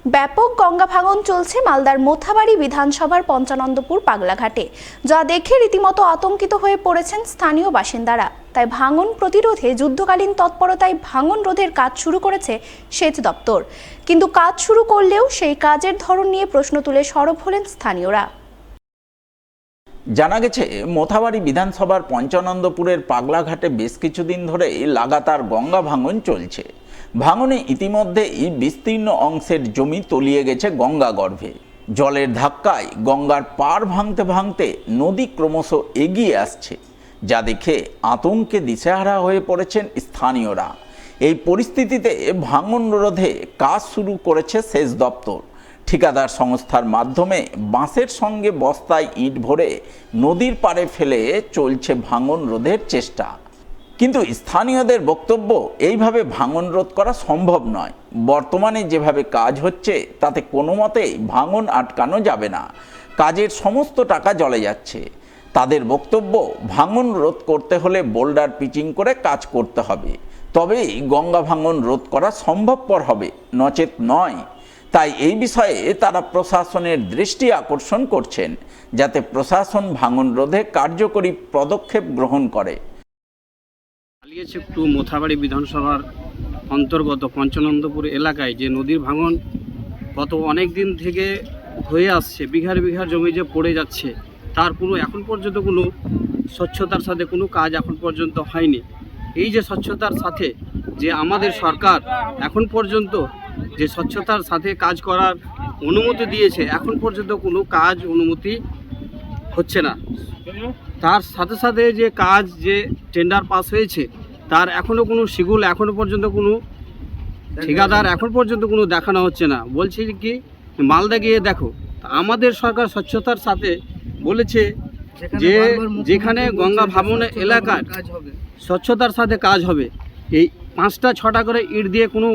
ব্যাপক গঙ্গা ভাঙন চলছে মালদার মোথাবাড়ি বিধানসভার পঞ্চানন্দপুর পাগলাঘাটে, যা দেখে রীতিমতো আতঙ্কিত হয়ে পড়েছেন স্থানীয় বাসিন্দারা। তাই ভাঙন প্রতিরোধে যুদ্ধকালীন তৎপরতায় ভাঙন রোধের কাজ শুরু করেছে সেচ দপ্তর। কিন্তু কাজ শুরু করলেও সেই কাজের ধরন নিয়ে প্রশ্ন তুলে সরব হলেন স্থানীয়রা। জানা গেছে, মোথাবাড়ি বিধানসভার পঞ্চানন্দপুরের পাগলাঘাটে বেশ কিছুদিন ধরে লাগাতার গঙ্গা ভাঙন চলছে। ভাঙনে ইতিমধ্যেই বিস্তীর্ণ অংশের জমি তলিয়ে গেছে গঙ্গা গর্ভে। জলের ধাক্কায় গঙ্গার পাড় ভাঙতে ভাঙতে নদী ক্রমশ এগিয়ে আসছে, যা দেখে আতঙ্কে দিশেহারা হয়ে পড়েছেন স্থানীয়রা। এই পরিস্থিতিতে ভাঙন রোধে কাজ শুরু করেছে সেচ দপ্তর। ঠিকাদার সংস্থার মাধ্যমে বাঁশের সঙ্গে বস্তায় ইট ভরে নদীর পাড়ে ফেলে চলছে ভাঙন রোধের চেষ্টা। কিন্তু স্থানীয়দের বক্তব্য, এইভাবে ভাঙন রোধ করা সম্ভব নয়। বর্তমানে যেভাবে কাজ হচ্ছে তাতে কোনো মতেই ভাঙন আটকানো যাবে না। কাজের সমস্ত টাকা জলে যাচ্ছে। তাদের বক্তব্য, ভাঙন রোধ করতে হলে বোল্ডার পিচিং করে কাজ করতে হবে, তবেই গঙ্গা ভাঙন রোধ করা সম্ভবপর হবে, নচেত নয়। তাই এই বিষয়ে তারা প্রশাসনের দৃষ্টি আকর্ষণ করছেন, যাতে প্রশাসন ভাঙন রোধে কার্যকরী পদক্ষেপ গ্রহণ করে। একটু মোথাবাড়ি বিধানসভার অন্তর্গত পঞ্চানন্দপুর এলাকায় যে নদীর ভাঙন গত অনেক দিন থেকে হয়ে আসছে, বিঘার বিঘার জমি যে পড়ে যাচ্ছে, তার কোনো এখন পর্যন্ত কোনো স্বচ্ছতার সাথে কোনো কাজ এখন পর্যন্ত হয়নি। এই যে স্বচ্ছতার সাথে যে আমাদের সরকার এখন পর্যন্ত যে স্বচ্ছতার সাথে কাজ করার অনুমতি দিয়েছে, এখন পর্যন্ত কোনো কাজ অনুমতি হচ্ছে না। তার সাথে সাথে যে কাজ যে টেন্ডার পাস হয়েছে, তার এখনও কোনো শিডিউল এখনও পর্যন্ত কোনো ঠিকাদার এখন পর্যন্ত কোনো দেখানো হচ্ছে না। বলছি কি মালদা গিয়ে দেখো, আমাদের সরকার স্বচ্ছতার সাথে বলেছে যে যেখানে গঙ্গা ভাঙন এলাকার স্বচ্ছতার সাথে কাজ হবে, এই 5টা 6টা করে ইট দিয়ে কোনো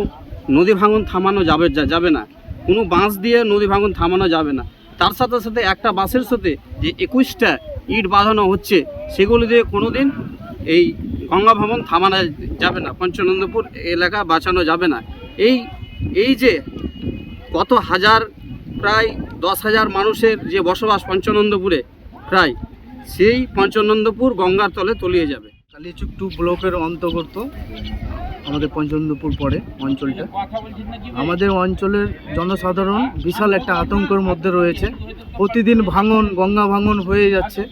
নদী ভাঙন থামানো যাবে না, কোনো বাঁশ দিয়ে নদী ভাঙন থামানো যাবে না। তার সাথে সাথে একটা বাঁশের সাথে যে 21টা ইট বাঁধানো হচ্ছে, সেগুলো দিয়ে কোনো দিন এই গঙ্গা ভাঙন থামানো যাবে না, পঞ্চানন্দপুর এলাকা বাঁচানো যাবে না। এই যে কত হাজার, প্রায় 10,000 মানুষের যে বসবাস পঞ্চানন্দপুরে, প্রায় সেই পঞ্চানন্দপুর গঙ্গার তলে তলিয়ে যাবে। কালিয়াচক 2 ব্লকের অন্তর্গত আমাদের পঞ্চানন্দপুর পড়ে অঞ্চলটা। আমাদের অঞ্চলের জনসাধারণ বিশাল একটা আতঙ্কের মধ্যে রয়েছে। প্রতিদিন গঙ্গা ভাঙন হয়ে যাচ্ছে,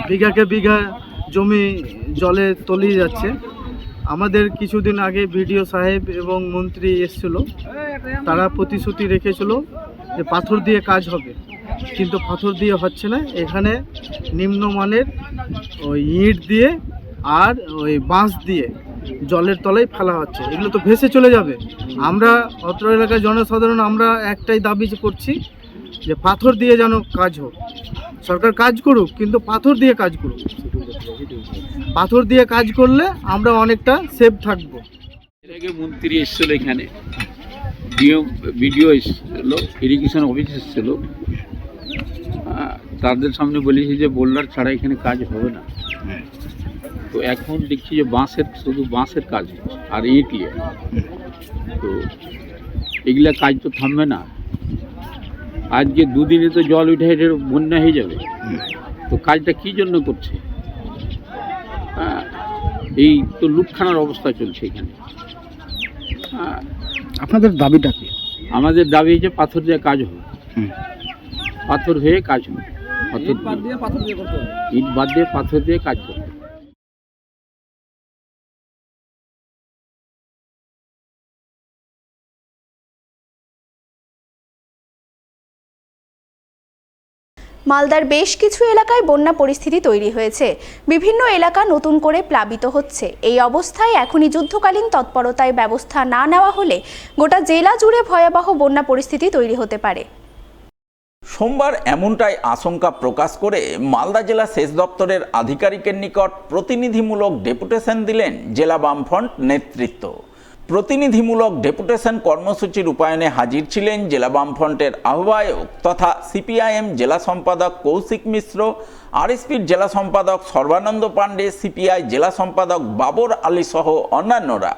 বিঘাকে বিঘা জমি জলে তলিয়ে যাচ্ছে। আমাদের কিছুদিন আগে বিডিও সাহেব এবং মন্ত্রী এসেছিল, তারা প্রতিশ্রুতি রেখেছিল যে পাথর দিয়ে কাজ হবে, কিন্তু পাথর দিয়ে হচ্ছে না। এখানে নিম্নমানের ওই ইট দিয়ে আর ওই বাঁশ দিয়ে জলের তলায় ফেলা হচ্ছে, এগুলো তো ভেসে চলে যাবে। আমরা অত্র এলাকার জনসাধারণ আমরা একটাই দাবি করছি যে পাথর দিয়ে যেন কাজ হোক, সরকার কাজ করুক, কিন্তু পাথর দিয়ে কাজ করুক। পাথর দিয়ে কাজ করলে আমরা অনেকটা সেফ থাকবো। এর আগে মন্ত্রী এসেছিল, এখানে বিডিও এসেছিল, ইরিগেশন অফিস এসেছিল, তাদের সামনে বলেছি যে বোল্ডার ছাড়া এখানে কাজ হবে না। তো এখন দেখছি যে শুধু বাঁশের কাজ হচ্ছে আর ইট দিয়ে। তো এগুলা কাজ তো থামবে না। আজকে দুদিনে তো জল উঠে হেঁটে বন্যা হয়ে যাবে। তো কাজটা কি জন্য করছে? এই তো লুটখানার অবস্থা চলছে এখানে। আপনাদের দাবিটা কি? আমাদের দাবি হচ্ছে পাথর দিয়ে কাজ হবে, পাথর হয়ে কাজ হবে, ইট বাদ দিয়ে পাথর দিয়ে কাজ হবে। মালদার বেশ কিছু এলাকায় বন্যা পরিস্থিতি তৈরি হয়েছে। বিভিন্ন এলাকা নতুন করে প্লাবিত হচ্ছে। এই অবস্থায় এখনই যুদ্ধকালীন তৎপরতায় ব্যবস্থা না নেওয়া হলে গোটা জেলা জুড়ে ভয়াবহ বন্যা পরিস্থিতি তৈরি হতে পারে। সোমবার এমনটাই আশঙ্কা প্রকাশ করে মালদা জেলা সেচ দপ্তরের আধিকারিকের নিকট প্রতিনিধিমূলক ডেপুটেশন দিলেন জেলা বামফ্রন্ট নেতৃত্ব। প্রতিনিধিমূলক ডেপুটেশন কর্মসূচি রূপায়ণে হাজির ছিলেন জেলা বামফ্রন্টের আহ্বায়ক তথা সিপিআইএম জেলা সম্পাদক কৌশিক মিশ্র, আরএসপির জেলা সম্পাদক সর্বানন্দ পাণ্ডে, সিপিআই জেলা সম্পাদক বাবর আলী সহ অন্যান্যরা।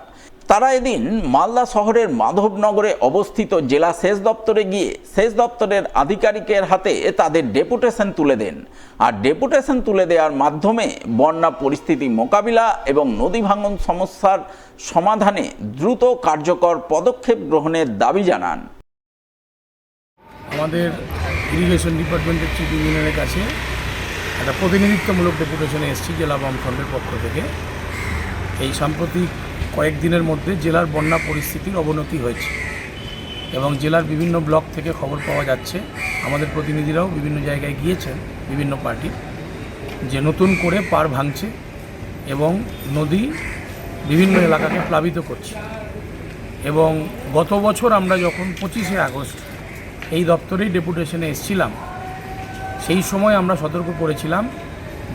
তারা এদিন মালদা শহরের মাধবনগরে অবস্থিত জেলা সেচ দপ্তরে গিয়ে সেচ দপ্তরের আধিকারিকের হাতে তাদের ডেপুটেশন তুলে দেন। আর ডেপুটেশন তুলে দেওয়ার মাধ্যমে বন্যা পরিস্থিতি মোকাবিলা এবং নদী ভাঙন সমস্যার সমাধানে দ্রুত কার্যকর পদক্ষেপ গ্রহণের দাবি জানান। আমাদের ইরিগেশন ডিপার্টমেন্টের চিফ ইঞ্জিনিয়ারের কাছে একটা প্রতিনিধিত্বমূলক ডেপুটেশনে এসেছি জেলা বামফ্রন্টের পক্ষ থেকে। এই সাম্প্রতিক কয়েকদিনের মধ্যে জেলার বন্যা পরিস্থিতির অবনতি হয়েছে এবং জেলার বিভিন্ন ব্লক থেকে খবর পাওয়া যাচ্ছে, আমাদের প্রতিনিধিরাও বিভিন্ন জায়গায় গিয়েছেন, বিভিন্ন পার্টি, যে নতুন করে পাড় ভাঙছে এবং নদী বিভিন্ন এলাকাকে প্লাবিত করছে। এবং গত বছর আমরা যখন 25শে আগস্ট এই দপ্তরেই ডেপুটেশনে এসেছিলাম, সেই সময় আমরা সতর্ক করেছিলাম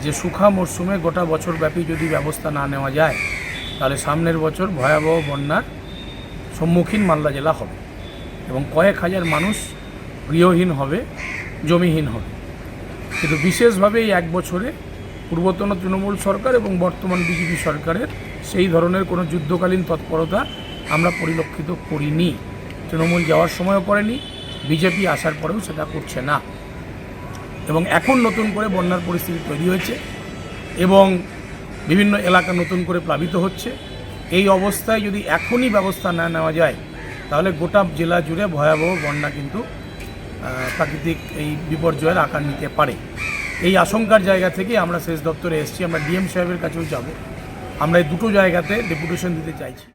যে শুখা মরশুমে গোটা বছরব্যাপী যদি ব্যবস্থা না নেওয়া যায় তাহলে সামনের বছর ভয়াবহ বন্যার সম্মুখীন মালদা জেলা হবে এবং কয়েক হাজার মানুষ গৃহহীন হবে, জমিহীন হবে। কিন্তু বিশেষভাবে এই এক বছরে পূর্বতন তৃণমূল সরকার এবং বর্তমান বিজেপি সরকারের সেই ধরনের কোনো যুদ্ধকালীন তৎপরতা আমরা পরিলক্ষিত করিনি। তৃণমূল যাওয়ার সময়ও করেনি, বিজেপি আসার পরেও সেটা করছে না। এবং এখন নতুন করে বন্যার পরিস্থিতি তৈরি হয়েছে এবং বিভিন্ন এলাকা নতুন করে প্লাবিত হচ্ছে। এই অবস্থায় যদি এখনই ব্যবস্থা না নেওয়া যায় তাহলে গোটা জেলা জুড়ে ভয়াবহ বন্যা কিন্তু প্রাকৃতিক এই বিপর্যয়ের আকার নিতে পারে। এই আশঙ্কার জায়গা থেকে আমরা সেচ দপ্তরে এসেছি, আমরা ডিএম সাহেবের কাছেও যাব। আমরা এই দুটো জায়গাতে ডেপুটেশন দিতে চাইছি।